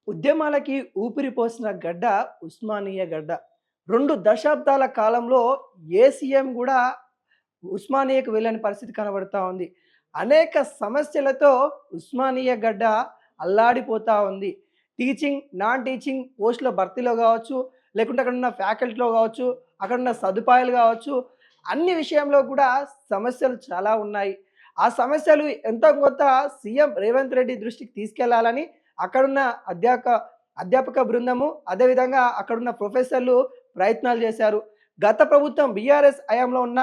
ఉద్యమాలకి ఊపిరి పోసిన గడ్డ ఉస్మానియా గడ్డ. 2 దశాబ్దాల కాలంలో ఏ సీఎం గూడా ఉస్మానియాకు వెళ్ళని పరిస్థితి కనబడతా ఉంది. అనేక సమస్యలతో ఉస్మానియా గడ్డ అల్లాడిపోతా ఉంది. టీచింగ్, నాన్ టీచింగ్ పోస్ట్‌ల భర్తీలో గావచ్చు, లేకుంటే అక్కడున్న ఫ్యాకల్టీలో గావచ్చు, అక్కడున్న సదుపాయాలు గావచ్చు, అన్ని విషయంలో గూడా సమస్యలు చాలా ఉన్నాయి. ఆ సమస్యలు ఎంతో కొంత సీఎం రేవంత్ రెడ్డి దృష్టికి తీసుకెళ్లాలని అక్కడున్న అధ్యాపక బృందము, అదేవిధంగా అక్కడున్న ప్రొఫెసర్లు ప్రయత్నాలు చేశారు. గత ప్రభుత్వం బీఆర్ఎస్ హయాంలో ఉన్న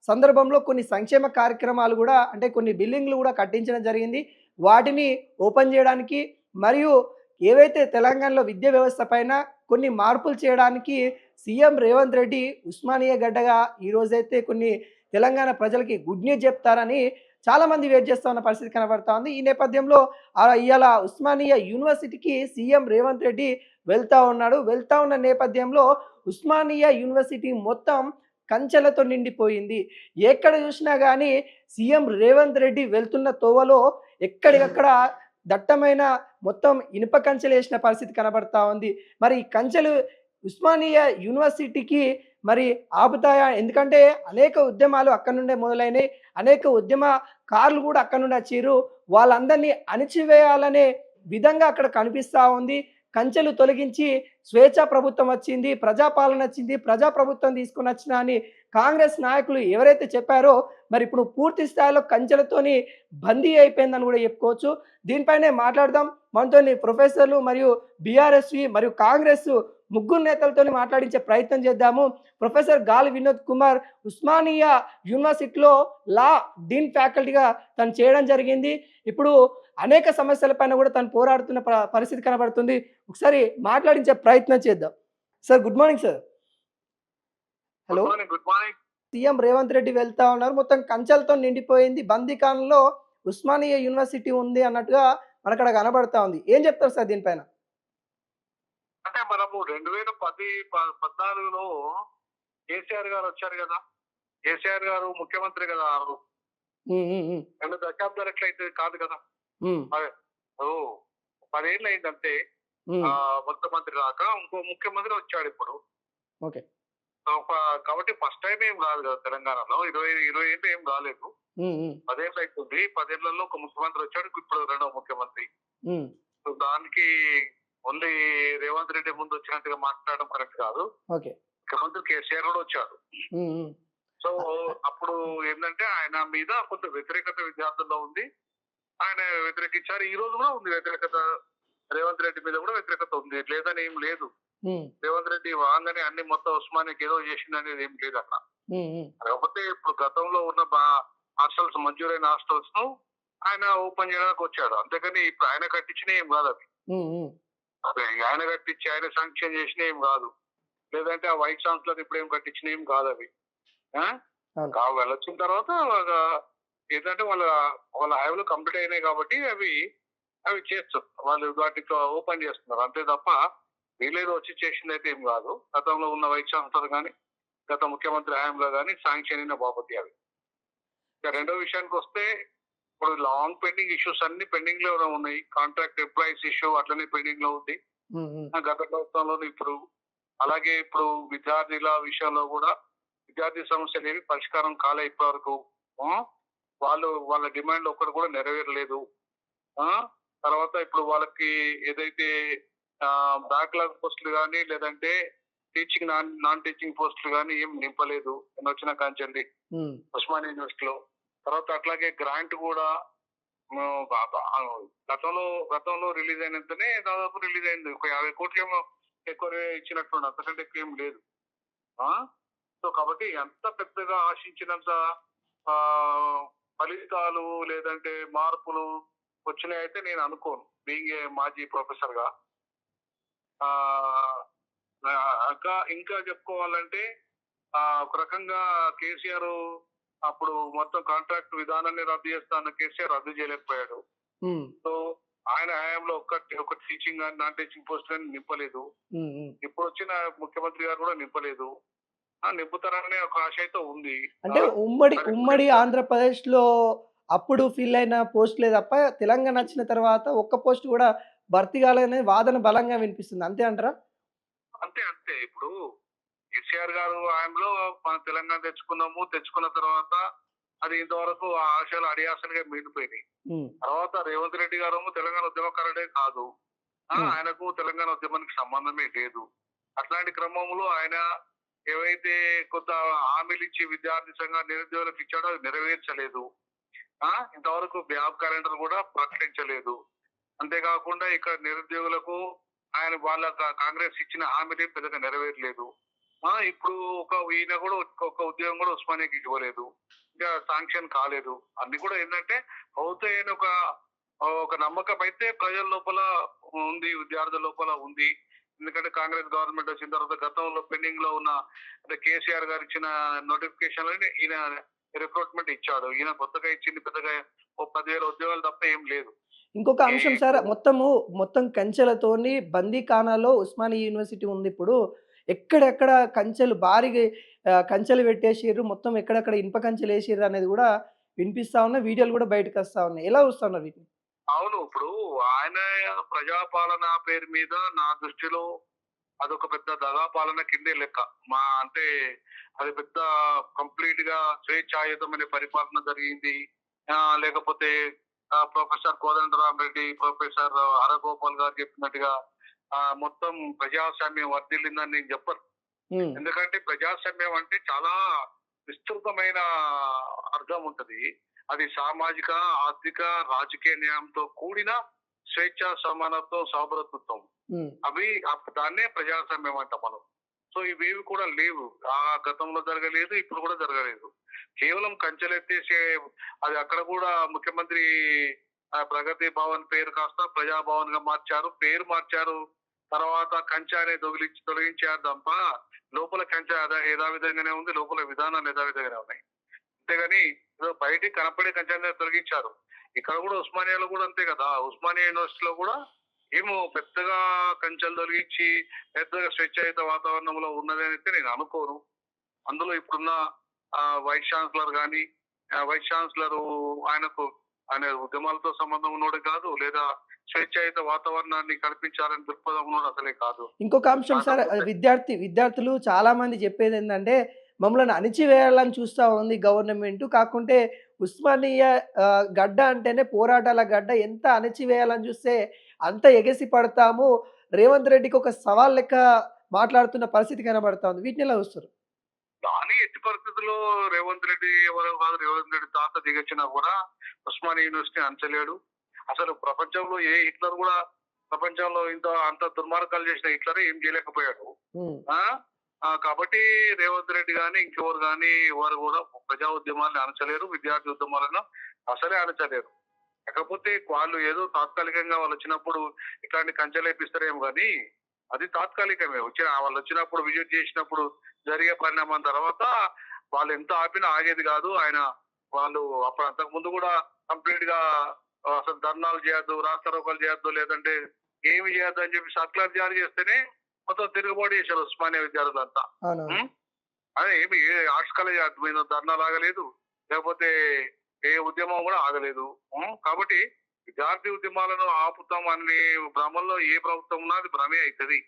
సందర్భంలో కొన్ని సంక్షేమ కార్యక్రమాలు గూడా అంటే కొన్ని బిల్డింగ్‌లు గూడా కట్టించడం జరిగింది. వాటిని ఓపెన్ జేయడానికి మరియు ఏవైతే తెలంగాణలో విద్యా వ్యవస్థ పైన కొన్ని మార్పులు చేయడానికి సీఎం రేవంత్ రెడ్డి ఉస్మానియా గడ్డగా ఈరోజైతే కొన్ని తెలంగాణ ప్రజలకి గుడ్ న్యూస్ చెప్తారని చాలామంది వెయిట్ చేస్తా ఉన్న పరిస్థితి కనబడతా ఉంది. ఈ నేపథ్యంలో ఇయాల ఉస్మానియా యూనివర్సిటీకి సీఎం రేవంత్ రెడ్డి వెళ్తా ఉన్నాడు. వెళ్తా ఉన్న నేపథ్యంలో ఉస్మానియా యూనివర్సిటీ మొత్తం కంచెలతో నిండిపోయింది. ఎక్కడ చూసినా గానీ సీఎం రేవంత్ రెడ్డి వెళ్తున్న తోవలో ఎక్కడికక్కడ దట్టమైన మొత్తం ఇనుప కంచెలేసిన పరిస్థితి కనబడతా ఉంది. మరి ఈ కంచెలు ఉస్మానియా యూనివర్సిటీకి మరి ఆపుతాయా? ఎందుకంటే అనేక ఉద్యమాలు అక్కడి నుండే మొదలైనయి. అనేక ఉద్యమకారులు కూడా అక్కడి నుండి వచ్చిర్రు. వాళ్ళందరినీ అణిచివేయాలనే విధంగా అక్కడ కనిపిస్తా ఉంది. కంచెలు తొలగించి స్వేచ్ఛా ప్రభుత్వం వచ్చింది, ప్రజాపాలన వచ్చింది, ప్రజా ప్రభుత్వం తీసుకొనొచ్చిన అని కాంగ్రెస్ నాయకులు ఎవరైతే చెప్పారో మరి ఇప్పుడు పూర్తి స్థాయిలో కంచెలతోని బందీ అయిపోయిందని కూడా చెప్పుకోవచ్చు. దీనిపైనే మాట్లాడదాం. మనతోని ప్రొఫెసర్లు మరియు బీఆర్ఎస్వి మరియు కాంగ్రెస్ ముగ్గురు నేతలతోని మాట్లాడించే ప్రయత్నం చేద్దాము. ప్రొఫెసర్ గాలి వినోద్ కుమార్ ఉస్మానియా యూనివర్సిటీలో లా డీన్ ఫ్యాకల్టీగా తను చేయడం జరిగింది. ఇప్పుడు అనేక సమస్యలపైన కూడా తను పోరాడుతున్న పరిస్థితి కనబడుతుంది. ఒకసారి మాట్లాడించే ప్రయత్నం చేద్దాం. Sir good morning sir. Hello. Good morning. CM Revanth Reddy వెళ్తా ఉన్నారు. మొత్తం కంచెలతో నిండిపోయింది. బందీఖానలో ఉస్మానియా యూనివర్సిటీ ఉంది అన్నట్టుగా మనకడ కనబడతా ఉంది. ఏం చెప్తారు సార్ దీనిపైన? అంటే మనము 2014లో కేసీఆర్ గారు వచ్చారు కదా, కేసీఆర్ గారు ముఖ్యమంత్రి కదా. 2 దశాబ్దాలు ఎట్లయితే కాదు కదా. అదే 10 ఏళ్ళు అయిందంటే ముఖ్యమంత్రి రాక ఇంకో ముఖ్యమంత్రి వచ్చాడు ఇప్పుడు. ఓకే. కాబట్టి ఫస్ట్ టైం ఏం కాదు కదా తెలంగాణలో. 20 ఏళ్ళు ఏం కాలేదు. 10 ఏళ్ళు అవుతుంది. 10 ఏళ్లలో ఒక ముఖ్యమంత్రి వచ్చాడు, ఇప్పుడు 2వ ముఖ్యమంత్రి. సో దానికి ఓన్లీ రేవంత్ రెడ్డి ముందు వచ్చినట్టుగా మాట్లాడడం కరెక్ట్ కాదు. ముఖ్యమంత్రి కేసీఆర్ కూడా వచ్చాడు. సో అప్పుడు ఏంటంటే ఆయన మీద కొంత వ్యతిరేకత విద్యార్థుల్లో ఉంది. ఆయన వ్యతిరేకించారు. ఈ రోజు కూడా ఉంది వ్యతిరేకత. రేవంత్ రెడ్డి మీద కూడా వ్యతిరేకత ఉంది, లేదని ఏం లేదు. రేవంత్ రెడ్డి వాంగనే అన్ని మొత్తం ఉస్మానియాకి ఏదో చేసింది అనేది ఏం లేదు అక్కడ. కాకపోతే ఇప్పుడు గతంలో ఉన్న హాస్టల్స్, మంజూరైన హాస్టల్స్ ను ఆయన ఓపెన్ చేయడానికి వచ్చాడు. అంతేకాని ఇప్పుడు ఆయన కట్టించిన ఏం కాదు అవి. అదే ఆయన కట్టించి ఆయన శాంక్షన్ చేసిన ఏం కాదు. లేదంటే ఆ వైస్ ఛాన్సలర్ ఇప్పుడు ఏం కట్టించిన ఏం కాదు అవి. వెళ్ళొచ్చిన తర్వాత ఏంటంటే వాళ్ళ హైవేలు కంప్లీట్ అయినాయి కాబట్టి అవి చేస్తారు. వాళ్ళు వాటితో ఓపెన్ చేస్తున్నారు అంతే తప్ప వీళ్ళేదో వచ్చి చేసింది అయితే ఏం కాదు. గతంలో ఉన్న వైస్ ఛాన్సలర్ కానీ గత ముఖ్యమంత్రి హయాంలో కానీ శాంక్షన్ అయిన బాపతి అవి. ఇక రెండో విషయానికి వస్తే ఇప్పుడు లాంగ్ పెండింగ్ ఇష్యూస్ అన్ని పెండింగ్ లో ఉన్నాయి. కాంట్రాక్ట్ ఎంప్లాయీస్ ఇష్యూ అట్లనే పెండింగ్ లో ఉంది గత ప్రభుత్వంలో. ఇప్పుడు అలాగే ఇప్పుడు విద్యార్థుల విషయంలో కూడా విద్యార్థి సమస్యలు ఏవి పరిష్కారం కాలే ఇప్పటి వరకు. వాళ్ళ డిమాండ్ ఒక్కటి కూడా నెరవేరలేదు. తర్వాత ఇప్పుడు వాళ్ళకి ఏదైతే బ్యాక్లాగ్ పోస్టులు కానీ లేదంటే టీచింగ్ నాన్ టీచింగ్ పోస్టులు కానీ ఏం నింపలేదు వచ్చిన కాంచండి ఉస్మానియా యూనివర్సిటీలో. తర్వాత అట్లాగే గ్రాంట్ కూడా గతంలో రిలీజ్ అయినంతనే దాదాపు రిలీజ్ అయింది. ఒక 50 కోట్లు ఏమో ఎక్కువ ఇచ్చినట్టు, అంతకంటే ఎక్కువ ఏం లేదు. సో కాబట్టి ఎంత పెద్దగా ఆశించినంత ఫలితాలు లేదంటే మార్పులు వచ్చినాయి అయితే నేను అనుకోను, బీయింగ్ ఏ మాజీ ప్రొఫెసర్ గా. ఇంకా చెప్పుకోవాలంటే ఒక రకంగా కేసీఆర్ అప్పుడు మొత్తం కాంట్రాక్ట్ విధానాన్ని రద్దు చేస్తాను కేసీఆర్ రద్దు చేయలేకపోయాడు. సో ఆయన హయాంలో ఒక టీచింగ్ కానీ నాన్ టీచింగ్ పోస్ట్ కానీ నింపలేదు. ఇప్పుడు వచ్చిన ముఖ్యమంత్రి గారు కూడా నింపలేదు. నింపుతారనే ఒక ఆశ అయితే ఉంది. అంటే ఉమ్మడి ఆంధ్రప్రదేశ్ లో అప్పుడు ఫిల్ అయిన పోస్టులే తప్ప తెలంగాణ వచ్చిన తర్వాత ఒక్క పోస్ట్ కూడా భర్తీ కాలేదనే వాదన బలంగా వినిపిస్తుంది. అంతే అంటారా? అంతే అంతే. ఇప్పుడు కేసీఆర్ గారు హయాంలో మనం తెలంగాణ తెచ్చుకున్నాము. తెచ్చుకున్న తర్వాత అది ఇంతవరకు ఆ ఆశలు అడియాసలుగా మిగిలిపోయినాయి. హ్మ్. తర్వాత రేవంత్ రెడ్డి గారేమో తెలంగాణ ఉద్యమకారుడే కాదు. హ్మ్. ఆయనకు తెలంగాణ ఉద్యమానికి సంబంధమే లేదు. అట్లాంటి క్రమంలో ఆయన ఏవైతే కొంత హామీలిచ్చి విద్యార్థి సంఘాలు నిరుద్యోగులకు ఇచ్చాడో అవి నెరవేర్చలేదు. ఇంతవరకు జాబ్ క్యాలెండర్ కూడా ప్రకటించలేదు. అంతేకాకుండా ఇక్కడ నిరుద్యోగులకు ఆయన వాళ్ళ కాంగ్రెస్ ఇచ్చిన హామీలు పెద్దగా నెరవేరలేదు. ఇప్పుడు ఈయన కూడా ఒక ఉద్యోగం కూడా ఉస్మానియాకి ఇవ్వలేదు. ఇంకా శాంక్షన్ కాలేదు. అన్ని కూడా ఏంటంటే అవుతాయని ఒక నమ్మకం అయితే ప్రజల లోపల ఉంది, విద్యార్థుల లోపల ఉంది. ఎందుకంటే కాంగ్రెస్ గవర్నమెంట్ వచ్చిన తర్వాత గతంలో పెండింగ్ లో ఉన్న అంటే కేసీఆర్ గారు ఇచ్చిన నోటిఫికేషన్ ఈయన రిక్రూట్మెంట్ ఇచ్చాడు. ఈయన కొత్తగా ఇచ్చింది పెద్దగా ఓ 10,000 ఉద్యోగాలు తప్ప ఏం లేదు. ఇంకొక అంశం సార్, మొత్తం కంచెలతోని బందీఖానాలో ఉస్మానియా యూనివర్సిటీ ఉందిప్పుడు. ఎక్కడెక్కడ కంచెలు భారీగా కంచెలు పెట్టేసిర్రు. మొత్తం ఎక్కడెక్కడ ఇనుప కంచెలేసిర్రు అనేది గూడా వినిపిస్తా ఉన్నాయి. వీడియోలు గూడా బయటకొస్తా ఉన్నాయి. ఎలా చూస్తున్నారు వీటిని? అవును. ఇప్పుడు ఆయన ప్రజాపాలన పేరు మీద నా దృష్టిలో అదొక పెద్ద దగా పాలన కిందే లెక్క. అంటే అది పెద్ద కంప్లీట్ గా స్వేచ్ఛాయుతమైన పరిపాలన జరిగింది. లేకపోతే ప్రొఫెసర్ కోదండరామరెడ్డి, ప్రొఫెసర్ హరగోపాల్ గారు చెప్పినట్టుగా మొత్తం ప్రజాస్వామ్యం వర్ధిల్లిందని నేను చెప్పను. హ్మ్. ఎందుకంటే ప్రజాస్వామ్యం అంటే చాలా విస్తృతమైన అర్థం ఉంటది. అది సామాజిక, ఆర్థిక, రాజకీయ న్యాయంతో కూడిన స్వేచ్ఛ, సమానత్వం, సౌభ్రతత్వం. హ్మ్. దాన్నే ప్రజాస్వామ్యం అంటాం మనం. సో ఇవేవి కూడా లేవు. గతంలో జరగలేదు, ఇప్పుడు కూడా జరగలేదు. కేవలం కంచెలెత్తేసే అది అక్కడ కూడా ముఖ్యమంత్రి ప్రగతి భవన్ పేరు కాస్త ప్రజాభవన్ గా మార్చారు. పేరు మార్చారు. తర్వాత కంచె అనేది తొలగించారు తప్ప లోపల కంచె యథావిధంగానే ఉంది. లోపల విధానాలు యథావిధంగానే ఉన్నాయి. అంతేగాని ఏదో బయటికి కనపడే కంచె తొలగించారు. ఇక్కడ కూడా ఉస్మానియాలో కూడా అంతే కదా. ఉస్మానియా యూనివర్సిటీలో కూడా ఏమో పెద్దగా కంచెలు తొలగించి పెద్దగా స్వేచ్ఛాయుత వాతావరణంలో ఉన్నదని అయితే నేను అనుకోను. అందులో ఇప్పుడున్న వైస్ ఛాన్సలర్ గాని, వైస్ ఛాన్సలర్ ఆయన ఉద్యమాలతో సంబంధం ఉన్నోడు కాదు, లేదా స్వేచ్ఛాయుత వాతావరణాన్ని కల్పించాలని దృక్పథం ఉన్నోడు అసలే కాదు. ఇంకొక అంశం సార్, విద్యార్థులు చాలా మంది చెప్పేదేందంటే, మమ్మల్ని అణిచివేయాలని చూస్తా ఉంది గవర్నమెంటు. కాకుంటే ఉస్మానియా గడ్డ అంటేనే పోరాటాల గడ్డ. ఎంత అణిచివేయాలని చూస్తే అంత ఎగసి పడతాము. రేవంత్ రెడ్డికి ఒక సవాల్ లెక్క మాట్లాడుతున్న పరిస్థితి కనబడతా ఉంది. వీటిని ఎలా చూస్తారు? కానీ ఎట్టి పరిస్థితుల్లో రేవంత్ రెడ్డి ఎవరో కాదు. రేవంత్ రెడ్డి తాత దిగొచ్చినా కూడా ఉస్మానియా యూనివర్సిటీ అంచలేడు. అసలు ప్రపంచంలో ఏ హిట్లర్ కూడా ప్రపంచంలో అంత దుర్మార్గాలు చేసిన హిట్లర్ ఏం చేయలేకపోయాడు. కాబట్టి రేవంత్ రెడ్డి గాని ఇంకెవరు గాని ఎవరు కూడా ప్రజా ఉద్యమాలను అణచలేరు, విద్యార్థి ఉద్యమాలను అసలే అణచలేరు. కాకపోతే వాళ్ళు ఏదో తాత్కాలికంగా వాళ్ళు వచ్చినప్పుడు ఇట్లాంటి కంచెలేపిస్తారేమో కానీ అది తాత్కాలికమే. వాళ్ళు వచ్చినప్పుడు విజిట్ చేసినప్పుడు జరిగే పరిణామం తర్వాత వాళ్ళు ఎంత ఆపినా ఆగేది కాదు. వాళ్ళు అప్పుడు అంతకు ముందు కూడా కంప్లీట్ గా అసలు ధర్నాలు చేయొద్దు, రాస్తారోకాలు చేయొద్దు, లేదంటే ఏమి చేయొద్దు అని చెప్పి సర్కులర్ జారీ చేస్తేనే మొత్తం తిరుగుబాటు చేశారు ఉస్మానియా విద్యార్థులంతా. అదే ఏమి ఆర్ట్స్ కాలేజ్ మీద ధర్నాలు ఆగలేదు, లేకపోతే ఏ ఉద్యమం కూడా ఆగలేదు. కాబట్టి విద్యార్థి ఉద్యమాలను ఆపుతాం అనే భ్రమంలో ఏ ప్రభుత్వం ఉన్నా అది భ్రమే అవుతుంది.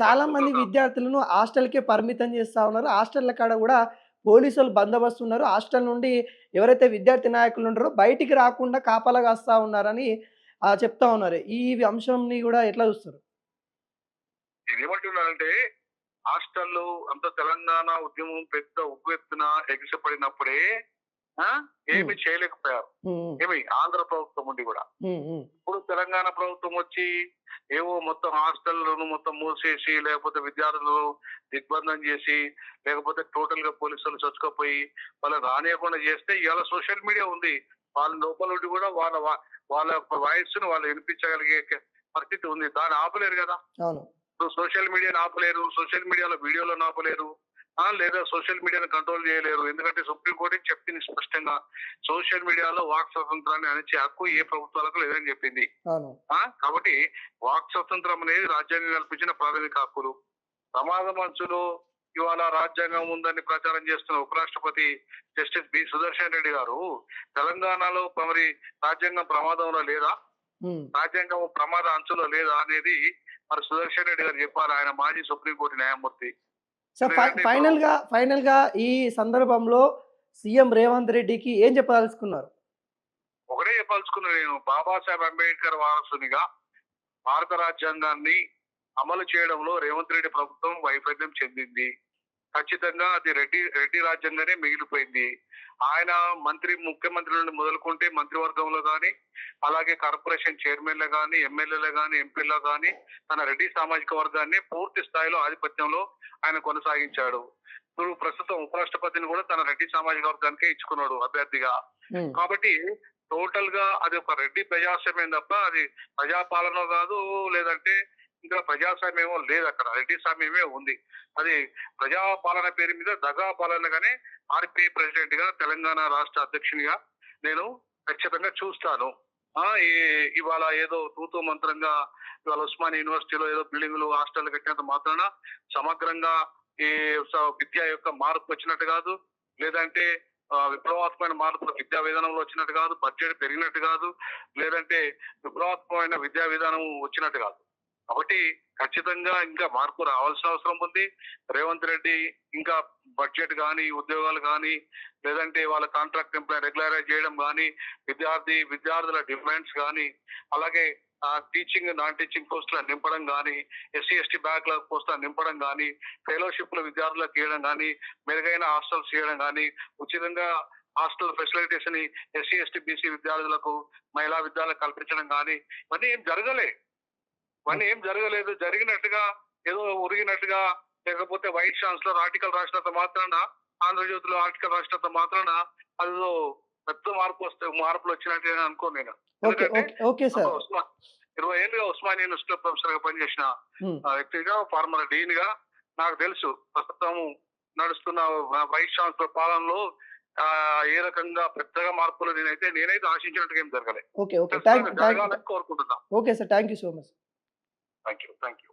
చాలా మంది విద్యార్థులను హాస్టల్కే పరిమితం చేస్తా ఉన్నారు. హాస్టల్ల కాడ కూడా పోలీసులు బందోబస్తు ఉన్నారు. హాస్టల్ నుండి ఎవరైతే విద్యార్థి నాయకులు ఉంటారో బయటికి రాకుండా కాపలా కాస్తా ఉన్నారని చెప్తా ఉన్నారు. ఈ అంశంని కూడా ఎట్లా చూస్తారు? నేనేమంటున్నానంటే హాస్టల్లో అంత తెలంగాణ ఉద్యమం పెద్ద ఉవ్వెత్తున ఎగిసిపడినప్పుడే ఏమి చేయలేకపోయారు. ఏమి ఆంధ్ర ప్రభుత్వం ఉండి కూడా. ఇప్పుడు తెలంగాణ ప్రభుత్వం వచ్చి ఏవో మొత్తం హాస్టళ్లను మొత్తం మూసేసి, లేకపోతే విద్యార్థులు దిగ్బంధం చేసి, లేకపోతే టోటల్ గా పోలీసులు చచ్చుకపోయి వాళ్ళని రానియకుండా చేస్తే ఇవాళ సోషల్ మీడియా ఉంది. వాళ్ళ లోపల ఉండి కూడా వాళ్ళ వాయిస్ ను వాళ్ళు వినిపించగలిగే పరిస్థితి ఉంది. దాన్ని ఆపలేరు కదా. ఇప్పుడు సోషల్ మీడియాని ఆపలేరు, సోషల్ మీడియాలో వీడియోలను ఆపలేరు, లేదా సోషల్ మీడియాను కంట్రోల్ చేయలేరు. ఎందుకంటే సుప్రీంకోర్టు చెప్పింది స్పష్టంగా, సోషల్ మీడియాలో వాక్ స్వతంత్రాన్ని అణిచే హక్కు ఏ ప్రభుత్వాలకు లేదని చెప్పింది. కాబట్టి వాక్ స్వతంత్రం అనేది రాజ్యాంగం కల్పించిన ప్రాథమిక హక్కులు. ప్రమాద మంచులో ఇవాళ రాజ్యాంగం ఉందని ప్రచారం చేస్తున్న ఉపరాష్ట్రపతి జస్టిస్ బి సుదర్శన్ రెడ్డి గారు తెలంగాణలో మరి రాజ్యాంగం ప్రమాదంలో లేదా? ఉమ్. రాజ్యాంగం ప్రమాద అంచులో లేదా అనేది మరి సుదర్శన్ రెడ్డి గారు చెప్పాలి. ఆయన మాజీ సుప్రీంకోర్టు న్యాయమూర్తి. సో ఎందుకంటే ఇప్పుడు ఫైనల్ గా ఈ సందర్భంలో సీఎం రేవంత్ రెడ్డికి ఏం చెప్పదలుచుకున్నారు? ఒకటే చెప్పాల్సుకున్నా, నేను బాబాసాహెబ్ అంబేద్కర్ వారసునిగా భారత రాజ్యాంగాన్ని అమలు చేయడంలో రేవంత్ రెడ్డి ప్రభుత్వం వైఫల్యం చెందింది. ఖచ్చితంగా అది రెడ్డి రాజ్యంగానే మిగిలిపోయింది. ఆయన ముఖ్యమంత్రి నుండి మొదలుకుంటే మంత్రివర్గంలో కానీ, అలాగే కార్పొరేషన్ చైర్మన్లు కానీ, ఎమ్మెల్యేలు కానీ, ఎంపీలు కానీ తన రెడ్డి సామాజిక వర్గాన్ని పూర్తి స్థాయిలో ఆధిపత్యంలో ఆయన కొనసాగించాడు. ఇప్పుడు ప్రస్తుతం ఉపరాష్ట్రపతిని కూడా తన రెడ్డి సామాజిక వర్గానికే ఇచ్చుకున్నాడు అభ్యర్థిగా. ఉమ్. కాబట్టి టోటల్ గా అది ఒక రెడ్డి ప్రజాస్వామ్యం తప్ప అది ప్రజాపాలన కాదు, లేదంటే ఇంకా ప్రజాస్వామ్యమో లేదు. అక్కడ రెడ్డి స్వామ్యమే ఉంది. అది ప్రజాపాలన పేరు మీద దగా పాలనగానే ఆర్పీ ప్రెసిడెంట్ గా, తెలంగాణ రాష్ట్ర అధ్యక్షునిగా నేను ఖచ్చితంగా చూస్తాను. ఇవాళ ఏదో తూతూ మంత్రంగా ఇవాళ ఉస్మాన్ యూనివర్సిటీలో ఏదో బిల్డింగ్లు హాస్టల్ కట్టినంత మాత్రాన సమగ్రంగా ఈ విద్య యొక్క మార్పు వచ్చినట్టు కాదు, లేదంటే విప్లవాత్మకమైన మార్పులు విద్యా విధానంలో వచ్చినట్టు కాదు, బడ్జెట్ పెరిగినట్టు కాదు, లేదంటే విప్లవాత్మకమైన విద్యా విధానం వచ్చినట్టు కాదు. కాబట్టి ఖచ్చితంగా ఇంకా మార్పు రావాల్సిన అవసరం ఉంది. రేవంత్ రెడ్డి ఇంకా బడ్జెట్ కానీ, ఉద్యోగాలు కానీ, లేదంటే వాళ్ళ కాంట్రాక్ట్ ఎంప్లాయ్ రెగ్యులరైజ్ చేయడం కానీ, విద్యార్థుల డిమాండ్స్ కానీ, అలాగే టీచింగ్ నాన్ టీచింగ్ పోస్టుల నింపడం కానీ, ఎస్సీ ఎస్టీ బ్యాక్లాగ్ పోస్టుల నింపడం కానీ, ఫెలోషిప్లు విద్యార్థులకు ఇవ్వడం కానీ, మెరుగైన హాస్టల్స్ చేయడం కానీ, ఉచితంగా హాస్టల్ ఫెసిలిటీస్ ని ఎస్సీ ఎస్టీ బీసీ విద్యార్థులకు, మహిళా విద్యార్థులకు కల్పించడం కానీ ఇవన్నీ ఏం జరగలేదు. జరిగినట్టుగా ఏదో ఉరిగినట్టుగా, లేకపోతే వైస్ ఛాన్సలర్ ఆర్టికల్ రాసినంత మాత్రాన, ఆంధ్రజ్యోతిలో ఆర్టికల్ రాసినంత మాత్రాన అదో పెద్ద మార్పులు వచ్చినట్టు అనుకోను నేను. ఎందుకంటే ఓకే సార్. 20 ఏళ్ళుగా ఉస్మానియా యూనివర్సిటీలో ప్రొఫెసర్ గా పనిచేసిన వ్యక్తిగా, ఫార్మర్ డీన్ గా నాకు తెలుసు ప్రస్తుతం నడుస్తున్న వైస్ ఛాన్సలర్ పాలనలో ఏ రకంగా పెద్దగా మార్పులు నేనైతే ఆశించినట్టుగా ఏం జరగలేదు. ఓకే జరగాలని కోరుకుంటున్నా. Okay sir, thank you so much. Thank you.